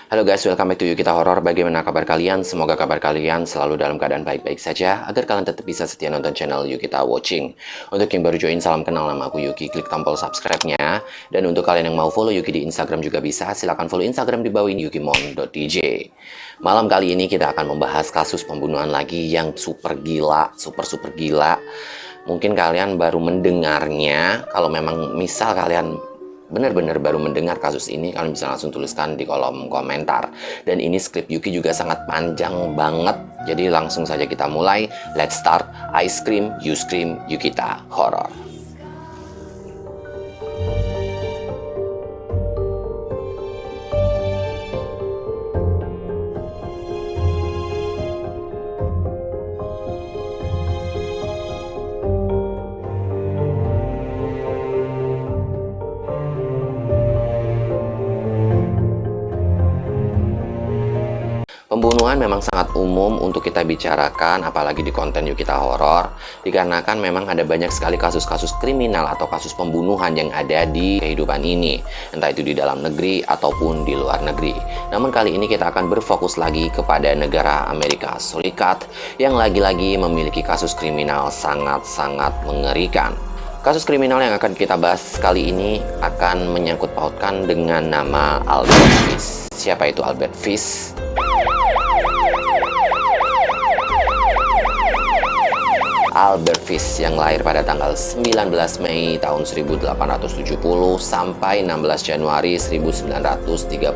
Halo guys, welcome back to Yukita Horror. Bagaimana kabar kalian? Semoga kabar kalian selalu dalam keadaan baik-baik saja, agar kalian tetap bisa setia nonton channel Yukita Watching. Untuk yang baru join, salam kenal, nama aku Yuki. Klik tombol subscribe-nya. Dan untuk kalian yang mau follow Yuki di Instagram juga bisa, silahkan follow Instagram di bawah ini, yukimon.dj. Malam kali ini kita akan membahas kasus pembunuhan lagi yang super gila, super gila. Mungkin kalian baru mendengarnya. Kalau memang misal kalian benar-benar baru mendengar kasus ini, kalian bisa langsung tuliskan di kolom komentar. Dan ini skrip Yuki juga sangat panjang banget, jadi langsung saja kita mulai. Let's start. I scream, you scream, Yukita Horror. Pembunuhan memang sangat umum untuk kita bicarakan, apalagi di konten Yukita Horror, dikarenakan memang ada banyak sekali kasus-kasus kriminal atau kasus pembunuhan yang ada di kehidupan ini, entah itu di dalam negeri ataupun di luar negeri. Namun kali ini kita akan berfokus lagi kepada negara Amerika Serikat yang lagi-lagi memiliki kasus kriminal sangat-sangat mengerikan. Kasus kriminal yang akan kita bahas kali ini akan menyangkut pautkan dengan nama Albert Fish. Siapa itu Albert Fish? Albert Fish yang lahir pada tanggal 19 Mei tahun 1870 sampai 16 Januari 1936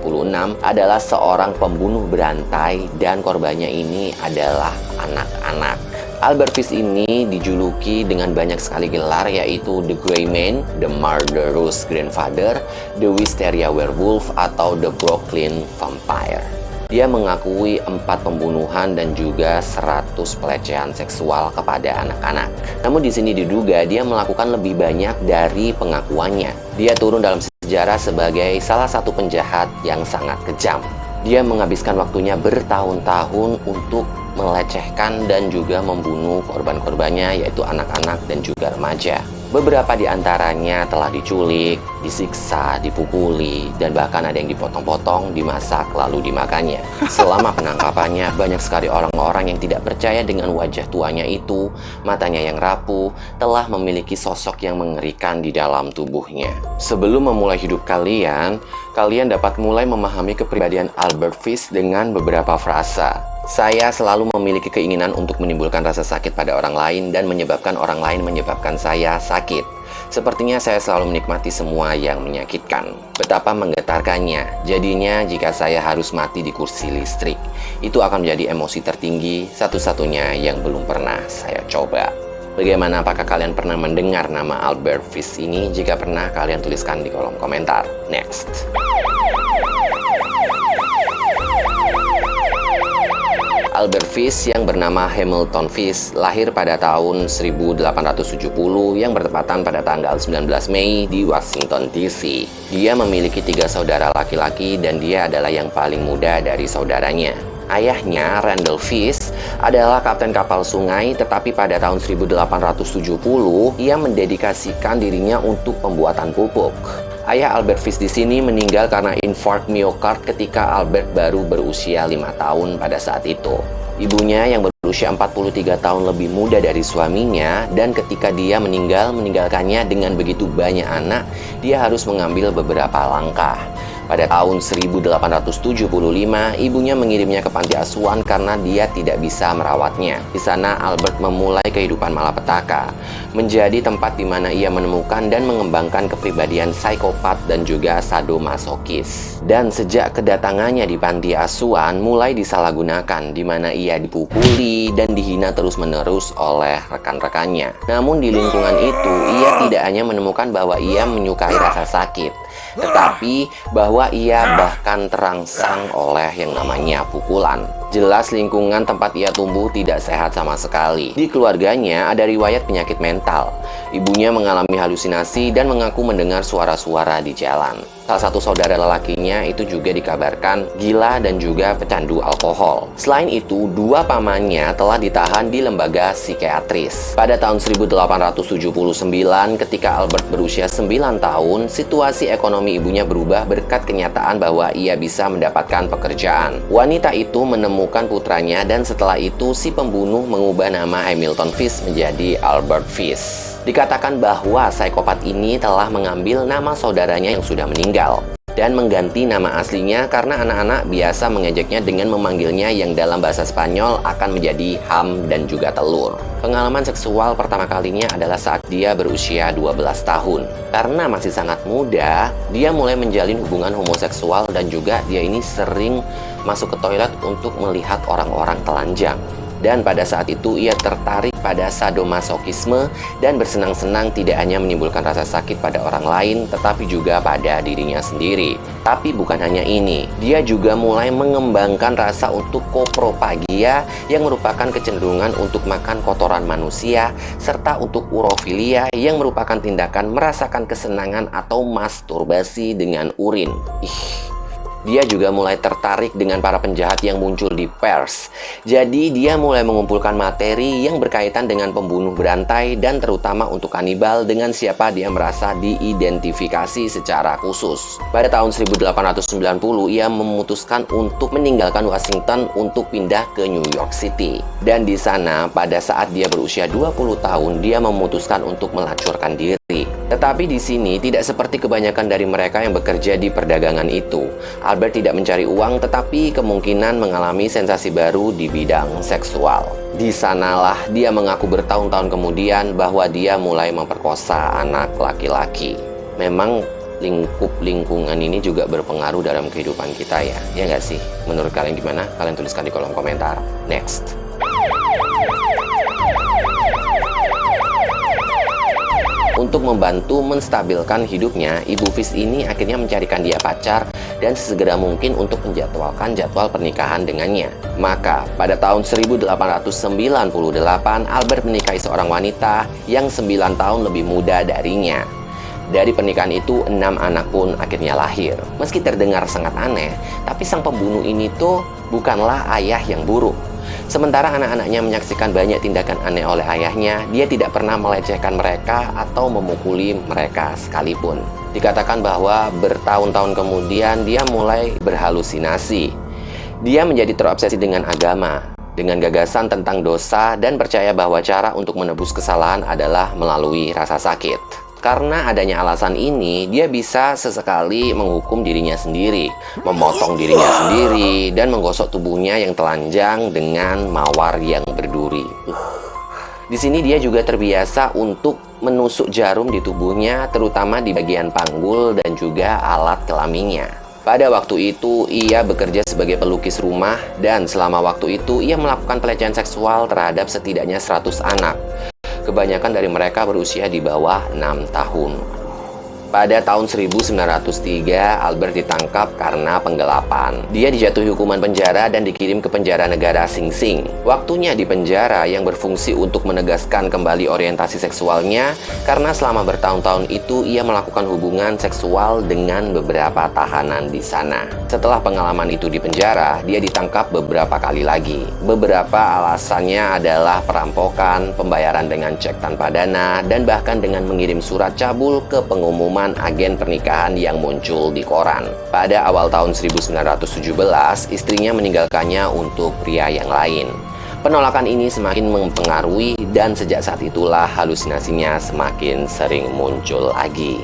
adalah seorang pembunuh berantai, dan korbannya ini adalah anak-anak. Albert Fish ini dijuluki dengan banyak sekali gelar, yaitu The Gray Man, The Murderous Grandfather, The Wisteria Werewolf, atau The Brooklyn Vampire. Dia mengakui 4 pembunuhan dan juga 100 pelecehan seksual kepada anak-anak. Namun di sini diduga dia melakukan lebih banyak dari pengakuannya. Dia turun dalam sejarah sebagai salah satu penjahat yang sangat kejam. Dia menghabiskan waktunya bertahun-tahun untuk melecehkan dan juga membunuh korban-korbannya, yaitu anak-anak dan juga remaja. Beberapa di antaranya telah diculik, disiksa, dipukuli, dan bahkan ada yang dipotong-potong, dimasak, lalu dimakannya. Selama penangkapannya, banyak sekali orang-orang yang tidak percaya dengan wajah tuanya itu, matanya yang rapuh, telah memiliki sosok yang mengerikan di dalam tubuhnya. Sebelum memulai hidup kalian dapat mulai memahami kepribadian Albert Fish dengan beberapa frasa. Saya selalu memiliki keinginan untuk menimbulkan rasa sakit pada orang lain dan menyebabkan orang lain menyebabkan saya sakit. Sepertinya saya selalu menikmati semua yang menyakitkan. Betapa menggetarkannya. Jadinya jika saya harus mati di kursi listrik, itu akan menjadi emosi tertinggi satu-satunya yang belum pernah saya coba. Bagaimana, apakah kalian pernah mendengar nama Albert Fish ini? Jika pernah, kalian tuliskan di kolom komentar. Next. Albert Fish yang bernama Hamilton Fish lahir pada tahun 1870 yang bertepatan pada tanggal 19 Mei di Washington DC. Dia memiliki 3 saudara laki-laki dan dia adalah yang paling muda dari saudaranya. Ayahnya, Randall Fish, adalah kapten kapal sungai, tetapi pada tahun 1870 ia mendedikasikan dirinya untuk pembuatan pupuk. Ayah Albert Fish di sini meninggal karena infark miokard ketika Albert baru berusia 5 tahun pada saat itu. Ibunya yang berusia 43 tahun lebih muda dari suaminya, dan ketika dia meninggalkannya dengan begitu banyak anak, dia harus mengambil beberapa langkah. Pada tahun 1875, ibunya mengirimnya ke panti asuhan karena dia tidak bisa merawatnya. Di sana Albert memulai kehidupan malapetaka, menjadi tempat di mana ia menemukan dan mengembangkan kepribadian psikopat dan juga sadomasokis. Dan sejak kedatangannya di panti asuhan mulai disalahgunakan, di mana ia dipukuli dan dihina terus-menerus oleh rekan-rekannya. Namun di lingkungan itu, ia tidak hanya menemukan bahwa ia menyukai rasa sakit, tetapi bahwa ia bahkan terangsang oleh yang namanya pukulan. Jelas lingkungan tempat ia tumbuh tidak sehat sama sekali. Di keluarganya ada riwayat penyakit mental. Ibunya mengalami halusinasi dan mengaku mendengar suara-suara di jalan. Salah satu saudara lelakinya itu juga dikabarkan gila dan juga pecandu alkohol. Selain itu, 2 pamannya telah ditahan di lembaga psikiatris. Pada tahun 1879, ketika Albert berusia 9 tahun, situasi ekonomi ekonomi ibunya berubah berkat kenyataan bahwa ia bisa mendapatkan pekerjaan. Wanita itu menemukan putranya dan setelah itu si pembunuh mengubah nama Hamilton Fish menjadi Albert Fish. Dikatakan bahwa psikopat ini telah mengambil nama saudaranya yang sudah meninggal dan mengganti nama aslinya karena anak-anak biasa mengejeknya dengan memanggilnya yang dalam bahasa Spanyol akan menjadi ham dan juga telur. Pengalaman seksual pertama kalinya adalah saat dia berusia 12 tahun. Karena masih sangat muda, dia mulai menjalin hubungan homoseksual dan juga dia ini sering masuk ke toilet untuk melihat orang-orang telanjang. Dan pada saat itu ia tertarik pada sadomasokisme dan bersenang-senang tidak hanya menimbulkan rasa sakit pada orang lain, tetapi juga pada dirinya sendiri. Tapi bukan hanya ini, dia juga mulai mengembangkan rasa untuk koprofagia yang merupakan kecenderungan untuk makan kotoran manusia, serta untuk urofilia yang merupakan tindakan merasakan kesenangan atau masturbasi dengan urin. Dia juga mulai tertarik dengan para penjahat yang muncul di pers. Jadi dia mulai mengumpulkan materi yang berkaitan dengan pembunuh berantai dan terutama untuk kanibal dengan siapa dia merasa diidentifikasi secara khusus. Pada tahun 1890 ia memutuskan untuk meninggalkan Washington untuk pindah ke New York City. Dan di sana pada saat dia berusia 20 tahun dia memutuskan untuk melacurkan diri. Tetapi di sini tidak seperti kebanyakan dari mereka yang bekerja di perdagangan itu. Albert tidak mencari uang tetapi kemungkinan mengalami sensasi baru di bidang seksual. Di sanalah dia mengaku bertahun-tahun kemudian bahwa dia mulai memperkosa anak laki-laki. Memang lingkungan ini juga berpengaruh dalam kehidupan kita ya nggak sih? Menurut kalian gimana? Kalian tuliskan di kolom komentar. Next. Untuk membantu menstabilkan hidupnya, Ibu Fish ini akhirnya mencarikan dia pacar dan sesegera mungkin untuk menjadwalkan jadwal pernikahan dengannya. Maka, pada tahun 1898, Albert menikahi seorang wanita yang 9 tahun lebih muda darinya. Dari pernikahan itu, 6 anak pun akhirnya lahir. Meski terdengar sangat aneh, tapi sang pembunuh ini tuh bukanlah ayah yang buruk. Sementara anak-anaknya menyaksikan banyak tindakan aneh oleh ayahnya, dia tidak pernah melecehkan mereka atau memukuli mereka sekalipun. Dikatakan bahwa bertahun-tahun kemudian dia mulai berhalusinasi. Dia menjadi terobsesi dengan agama, dengan gagasan tentang dosa dan percaya bahwa cara untuk menebus kesalahan adalah melalui rasa sakit. Karena adanya alasan ini, dia bisa sesekali menghukum dirinya sendiri, memotong dirinya sendiri, dan menggosok tubuhnya yang telanjang dengan mawar yang berduri. Di sini dia juga terbiasa untuk menusuk jarum di tubuhnya, terutama di bagian panggul dan juga alat kelaminnya. Pada waktu itu, ia bekerja sebagai pelukis rumah, dan selama waktu itu ia melakukan pelecehan seksual terhadap setidaknya 100 anak. Kebanyakan dari mereka berusia di bawah 6 tahun. Pada tahun 1903, Albert ditangkap karena penggelapan. Dia dijatuhi hukuman penjara dan dikirim ke penjara negara Sing Sing. Waktunya di penjara yang berfungsi untuk menegaskan kembali orientasi seksualnya, karena selama bertahun-tahun itu ia melakukan hubungan seksual dengan beberapa tahanan di sana. Setelah pengalaman itu di penjara, dia ditangkap beberapa kali lagi. Beberapa alasannya adalah perampokan, pembayaran dengan cek tanpa dana, dan bahkan dengan mengirim surat cabul ke pengumuman agen pernikahan yang muncul di koran. Pada awal tahun 1917, istrinya meninggalkannya untuk pria yang lain. Penolakan ini semakin mempengaruhi dan sejak saat itulah halusinasinya semakin sering muncul lagi.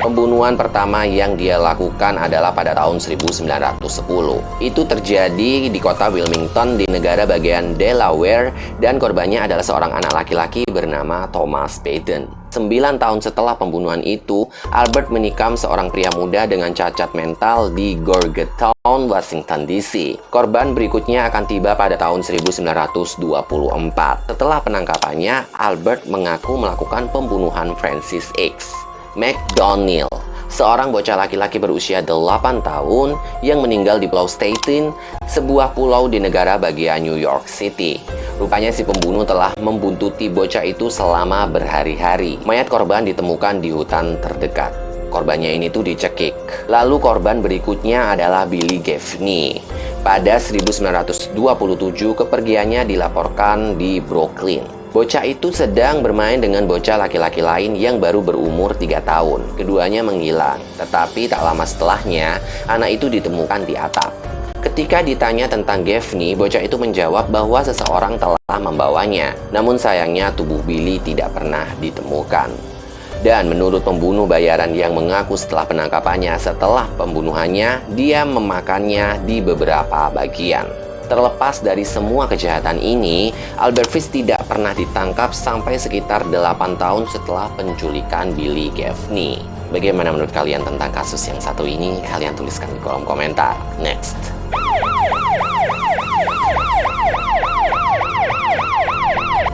Pembunuhan pertama yang dia lakukan adalah pada tahun 1910. Itu terjadi di kota Wilmington di negara bagian Delaware dan korbannya adalah seorang anak laki-laki bernama Thomas Payton. 9 tahun setelah pembunuhan itu, Albert menikam seorang pria muda dengan cacat mental di Georgetown, Washington DC. Korban berikutnya akan tiba pada tahun 1924. Setelah penangkapannya, Albert mengaku melakukan pembunuhan Francis X. McDonnell, seorang bocah laki-laki berusia 8 tahun yang meninggal di Pulau Staten, sebuah pulau di negara bagian New York City. Rupanya si pembunuh telah membuntuti bocah itu selama berhari-hari. Mayat korban ditemukan di hutan terdekat. Korbannya ini tuh dicekik. Lalu korban berikutnya adalah Billy Gaffney. Pada 1927 kepergiannya dilaporkan di Brooklyn. Bocah itu sedang bermain dengan bocah laki-laki lain yang baru berumur 3 tahun. Keduanya menghilang, tetapi tak lama setelahnya, anak itu ditemukan di atap. Ketika ditanya tentang Gaffney, bocah itu menjawab bahwa seseorang telah membawanya. Namun sayangnya tubuh Billy tidak pernah ditemukan. Dan menurut pembunuh bayaran yang mengaku setelah penangkapannya, setelah pembunuhannya, dia memakannya di beberapa bagian. Terlepas dari semua kejahatan ini, Albert Fish tidak pernah ditangkap sampai sekitar 8 tahun setelah penculikan Billy Gaffney. Bagaimana menurut kalian tentang kasus yang satu ini? Kalian tuliskan di kolom komentar. Next.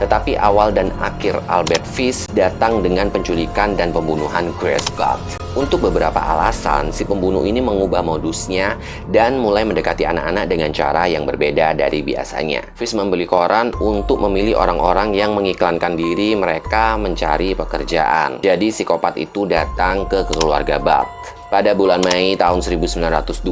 Tetapi awal dan akhir Albert Fish datang dengan penculikan dan pembunuhan Grace Budd. Untuk beberapa alasan, si pembunuh ini mengubah modusnya dan mulai mendekati anak-anak dengan cara yang berbeda dari biasanya. Fish membeli koran untuk memilih orang-orang yang mengiklankan diri mereka mencari pekerjaan. Jadi psikopat itu datang ke keluarga Budd. Pada bulan Mei tahun 1928,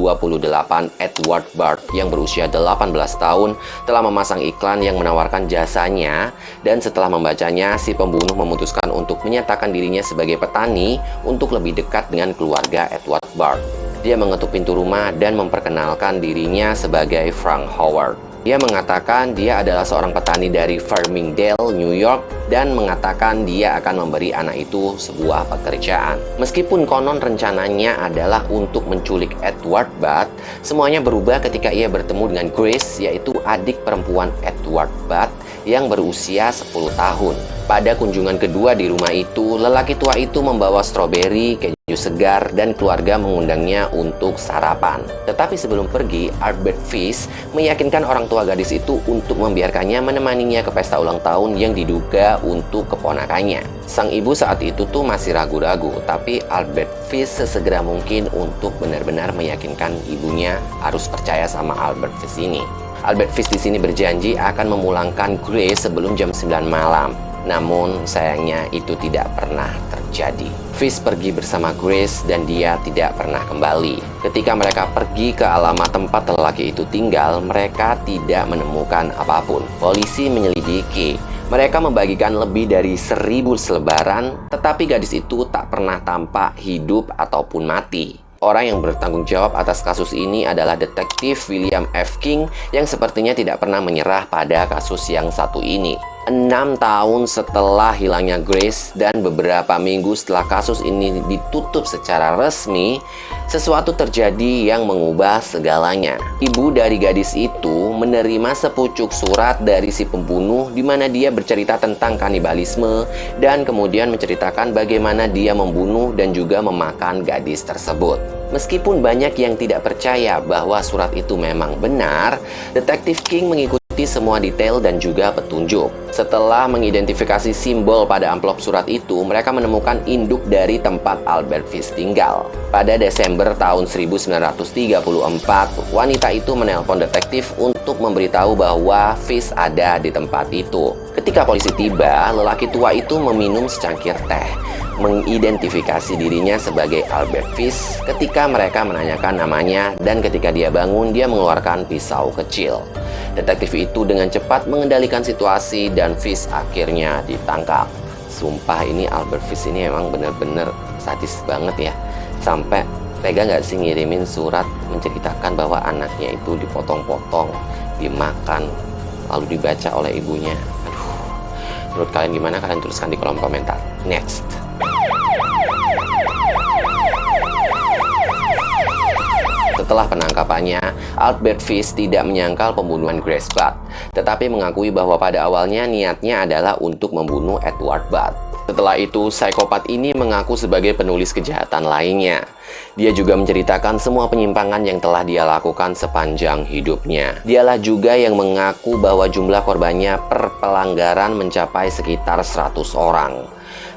Edward Budd yang berusia 18 tahun telah memasang iklan yang menawarkan jasanya, dan setelah membacanya, si pembunuh memutuskan untuk menyatakan dirinya sebagai petani untuk lebih dekat dengan keluarga Edward Budd. Dia mengetuk pintu rumah dan memperkenalkan dirinya sebagai Frank Howard. Dia mengatakan dia adalah seorang petani dari Farmingdale, New York, dan mengatakan dia akan memberi anak itu sebuah pekerjaan. Meskipun konon rencananya adalah untuk menculik Edward Budd, semuanya berubah ketika ia bertemu dengan Grace, yaitu adik perempuan Edward Budd yang berusia 10 tahun. Pada kunjungan kedua di rumah itu, lelaki tua itu membawa stroberi, keju segar, dan keluarga mengundangnya untuk sarapan. Tetapi sebelum pergi, Albert Fish meyakinkan orang tua gadis itu untuk membiarkannya menemaninya ke pesta ulang tahun yang diduga untuk keponakannya. Sang ibu saat itu tuh masih ragu-ragu, tapi Albert Fish sesegera mungkin untuk benar-benar meyakinkan ibunya harus percaya sama Albert Fish ini. Albert Fish di sini berjanji akan memulangkan Grace sebelum jam 9 malam. Namun sayangnya itu tidak pernah terjadi. Fish pergi bersama Grace dan dia tidak pernah kembali. Ketika mereka pergi ke alamat tempat lelaki itu tinggal, mereka tidak menemukan apapun. Polisi menyelidiki. Mereka membagikan lebih dari 1000 selebaran, tetapi gadis itu tak pernah tampak hidup ataupun mati. Orang yang bertanggung jawab atas kasus ini adalah detektif William F. King yang sepertinya tidak pernah menyerah pada kasus yang satu ini. 6 tahun setelah hilangnya Grace dan beberapa minggu setelah kasus ini ditutup secara resmi, sesuatu terjadi yang mengubah segalanya. Ibu dari gadis itu menerima sepucuk surat dari si pembunuh di mana dia bercerita tentang kanibalisme dan kemudian menceritakan bagaimana dia membunuh dan juga memakan gadis tersebut. Meskipun banyak yang tidak percaya bahwa surat itu memang benar, detektif King mengikuti semua detail dan juga petunjuk. Setelah mengidentifikasi simbol pada amplop surat itu, mereka menemukan induk dari tempat Albert Fish tinggal. Pada Desember tahun 1934, wanita itu menelpon detektif untuk memberitahu bahwa Fish ada di tempat itu. Ketika polisi tiba, lelaki tua itu meminum secangkir teh, mengidentifikasi dirinya sebagai Albert Fish ketika mereka menanyakan namanya, dan ketika dia bangun, dia mengeluarkan pisau kecil. Detektif itu dengan cepat mengendalikan situasi dan Fish akhirnya ditangkap. Sumpah ini Albert Fish ini emang bener-bener sadis banget ya. Sampai tega nggak sih ngirimin surat menceritakan bahwa anaknya itu dipotong-potong, dimakan, lalu dibaca oleh ibunya. Aduh, menurut kalian gimana? Kalian tuliskan di kolom komentar. Next. Setelah penangkapannya, Albert Fish tidak menyangkal pembunuhan Grace Budd, tetapi mengakui bahwa pada awalnya niatnya adalah untuk membunuh Edward Budd. Setelah itu, psikopat ini mengaku sebagai penulis kejahatan lainnya. Dia juga menceritakan semua penyimpangan yang telah dia lakukan sepanjang hidupnya. Dialah juga yang mengaku bahwa jumlah korbannya per pelanggaran mencapai sekitar 100 orang.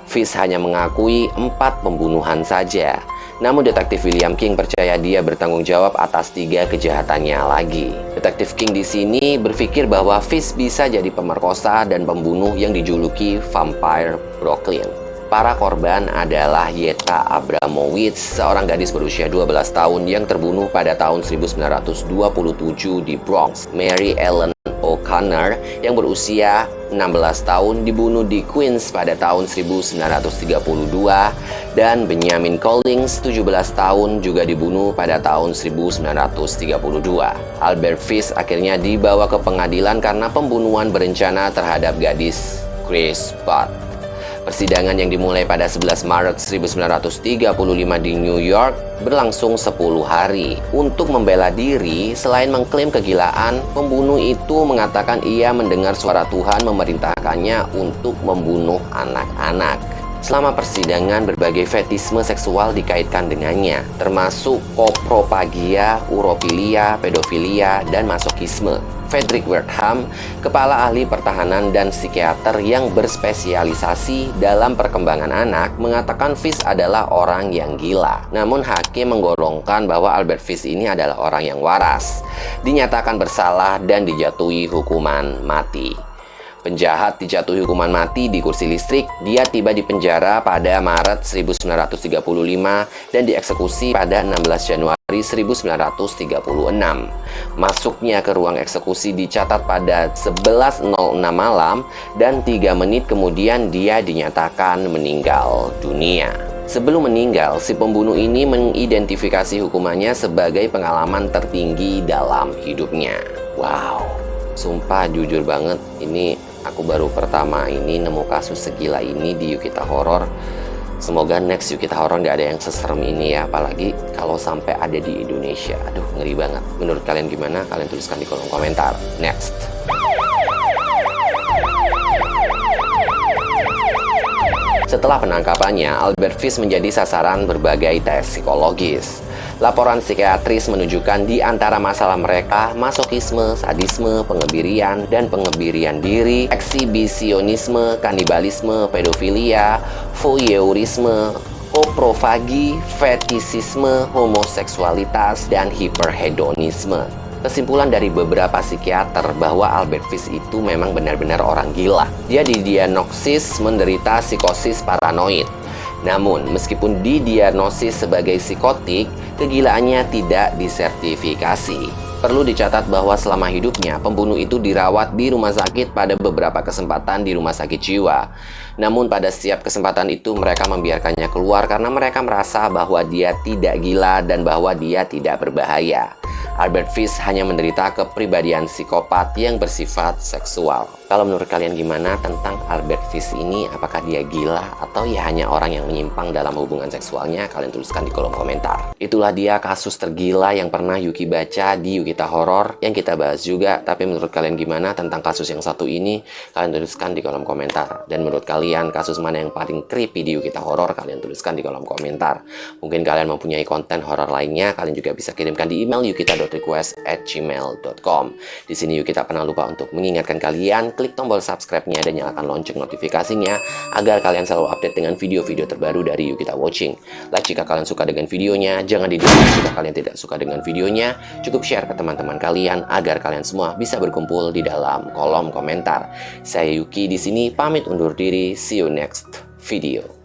Fish hanya mengakui 4 pembunuhan saja. Namun detektif William King percaya dia bertanggung jawab atas 3 kejahatannya lagi. Detektif King di sini berpikir bahwa Fish bisa jadi pemerkosa dan pembunuh yang dijuluki Vampire Brooklyn. Para korban adalah Yetta Abramowitz, seorang gadis berusia 12 tahun yang terbunuh pada tahun 1927 di Bronx. Mary Ellen O'Connor yang berusia 16 tahun dibunuh di Queens pada tahun 1932 dan Benjamin Collins 17 tahun juga dibunuh pada tahun 1932. Albert Fish akhirnya dibawa ke pengadilan karena pembunuhan berencana terhadap gadis Grace Budd. Persidangan yang dimulai pada 11 Maret 1935 di New York berlangsung 10 hari. Untuk membela diri, selain mengklaim kegilaan, pembunuh itu mengatakan ia mendengar suara Tuhan memerintahkannya untuk membunuh anak-anak. Selama persidangan, berbagai fetisme seksual dikaitkan dengannya, termasuk koprofagia, urofilia, pedofilia, dan masokisme. Frederick Wertham, kepala ahli pertahanan dan psikiater yang berspesialisasi dalam perkembangan anak, mengatakan Fish adalah orang yang gila. Namun hakim menggolongkan bahwa Albert Fish ini adalah orang yang waras, dinyatakan bersalah dan dijatuhi hukuman mati. Penjahat dijatuhi hukuman mati di kursi listrik. Dia tiba di penjara pada Maret 1935 dan dieksekusi pada 16 Januari 1936. Masuknya ke ruang eksekusi dicatat pada 11.06 malam dan 3 menit kemudian dia dinyatakan meninggal dunia. Sebelum meninggal, si pembunuh ini mengidentifikasi hukumannya sebagai pengalaman tertinggi dalam hidupnya. Wow, sumpah jujur banget, ini aku baru pertama ini nemu kasus segila ini di Yukita Horror. Semoga next Yukita Horror nggak ada yang seserem ini ya, apalagi kalau sampai ada di Indonesia. Aduh, ngeri banget. Menurut kalian gimana? Kalian tuliskan di kolom komentar. Next. Setelah penangkapannya, Albert Fish menjadi sasaran berbagai tes psikologis. Laporan psikiatris menunjukkan di antara masalah mereka masokisme, sadisme, pengebirian, dan pengebirian diri, eksibisionisme, kanibalisme, pedofilia, voyeurisme, koprofagi, fetisisme, homoseksualitas, dan hiperhedonisme. Kesimpulan dari beberapa psikiater bahwa Albert Fish itu memang benar-benar orang gila. Dia didiagnosis menderita psikosis paranoid. Namun, meskipun didiagnosis sebagai psikotik, kegilaannya tidak disertifikasi. Perlu dicatat bahwa selama hidupnya, pembunuh itu dirawat di rumah sakit pada beberapa kesempatan di rumah sakit jiwa. Namun pada setiap kesempatan itu mereka membiarkannya keluar karena mereka merasa bahwa dia tidak gila dan bahwa dia tidak berbahaya. Albert Fish hanya menderita kepribadian psikopat yang bersifat seksual. Kalau menurut kalian gimana tentang Albert Fish ini? Apakah dia gila atau ya hanya orang yang menyimpang dalam hubungan seksualnya? Kalian tuliskan di kolom komentar. Itulah dia kasus tergila yang pernah Yuki baca di Yukita Horror yang kita bahas juga. Tapi menurut kalian gimana tentang kasus yang satu ini? Kalian tuliskan di kolom komentar. Dan menurut kalian kasus mana yang paling creepy di Yukita Horror? Kalian tuliskan di kolom komentar. Mungkin kalian mempunyai konten horor lainnya, kalian juga bisa kirimkan di email yukita.request@gmail.com. Di sini Yukita pernah lupa untuk mengingatkan kalian klik tombol subscribe-nya dan nyalakan lonceng notifikasinya agar kalian selalu update dengan video-video terbaru dari Yukita Watching. Like jika kalian suka dengan videonya, jangan di-dislike jika kalian tidak suka dengan videonya. Cukup share ke teman-teman kalian agar kalian semua bisa berkumpul di dalam kolom komentar. Saya Yuki di sini pamit undur diri. See you next video.